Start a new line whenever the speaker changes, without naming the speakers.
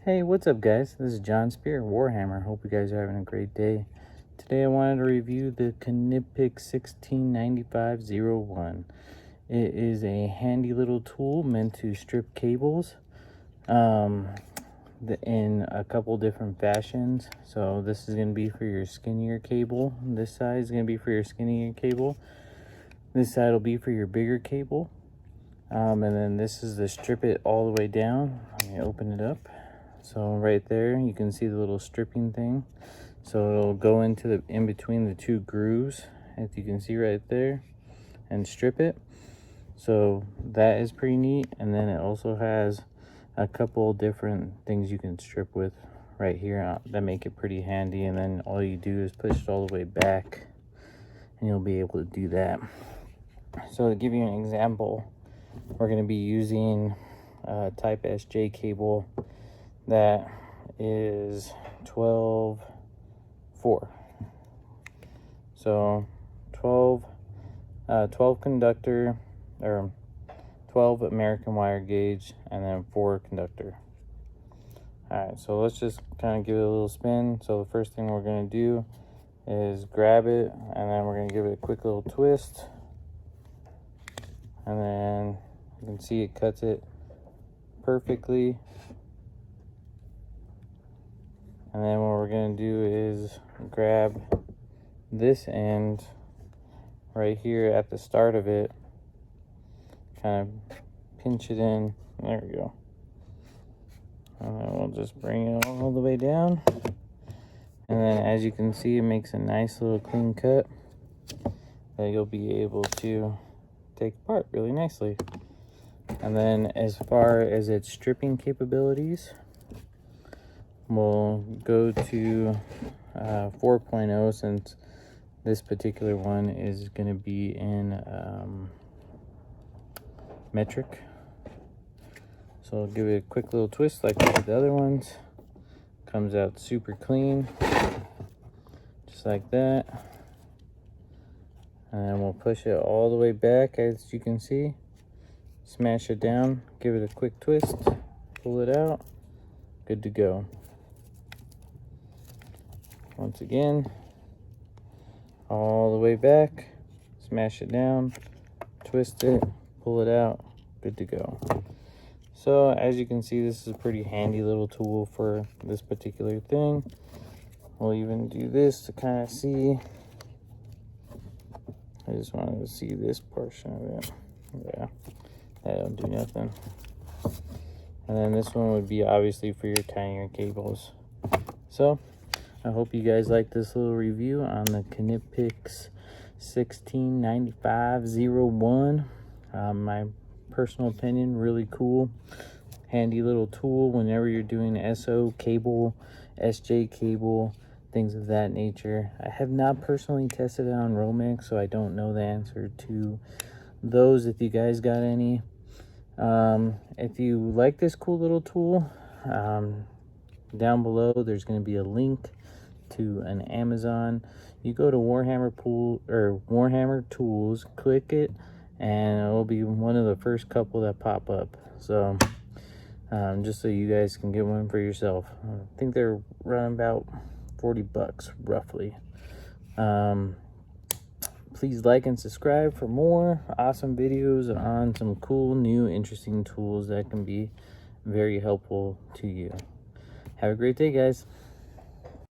Hey, what's up guys? This is John Spear, Warhammer. Hope you guys are having a great day. Today I wanted to review the Knipex 1695-01. It is a handy little tool meant to strip cables in a couple different fashions. So this is going to be for your skinnier cable. This side is going to be for your skinnier cable. This side will be for your bigger cable. And then this is to strip it all the way down. Let me open it up. So right there, you can see the little stripping thing. So it'll go into the in between the two grooves, as you can see right there, and strip it. So that is pretty neat. And then it also has a couple different things you can strip with right here that make it pretty handy. And then all you do is push it all the way back, and you'll be able to do that. So to give you an example, we're going to be using a type SJ cable that is 12/4. So 12 conductor, or 12 American wire gauge, and then 4 conductor. All right, so let's just kind of give it a little spin. So the first thing we're going to do is grab it, and then we're going to give it a quick little twist, and then you can see it cuts it perfectly. And then what we're going to do is grab this end right here at the start of it, kind of pinch it in. There we go. And then we'll just bring it all the way down. And then as you can see, it makes a nice little clean cut that you'll be able to take apart really nicely. And then as far as its stripping capabilities, we'll go to 4.0, since this particular one is going to be in metric. So I'll give it a quick little twist like we did the other ones. Comes out super clean, just like that. And then we'll push it all the way back, as you can see. Smash it down, give it a quick twist, pull it out, good to go. Once again, all the way back, smash it down, twist it, pull it out, good to go. So as you can see, this is a pretty handy little tool for this particular thing. We'll even do this to kind of see. I just wanted to see this portion of it. Yeah, that don't do nothing. And then this one would be obviously for your tinier cables. So I hope you guys like this little review on the Knipex 1695-01. My personal opinion, really cool, handy little tool whenever you're doing SO cable, SJ cable, things of that nature. I have not personally tested it on Romex, so I don't know the answer to those. If you guys got any, if you like this cool little tool, down below there's going to be a link to an Amazon. You go to Warhammer Tools, click it, and it'll be one of the first couple that pop up. So just so you guys can get one for yourself. I think they're running about $40 roughly. Please like and subscribe for more awesome videos on some cool, new, interesting tools that can be very helpful to you. Have a great day, guys.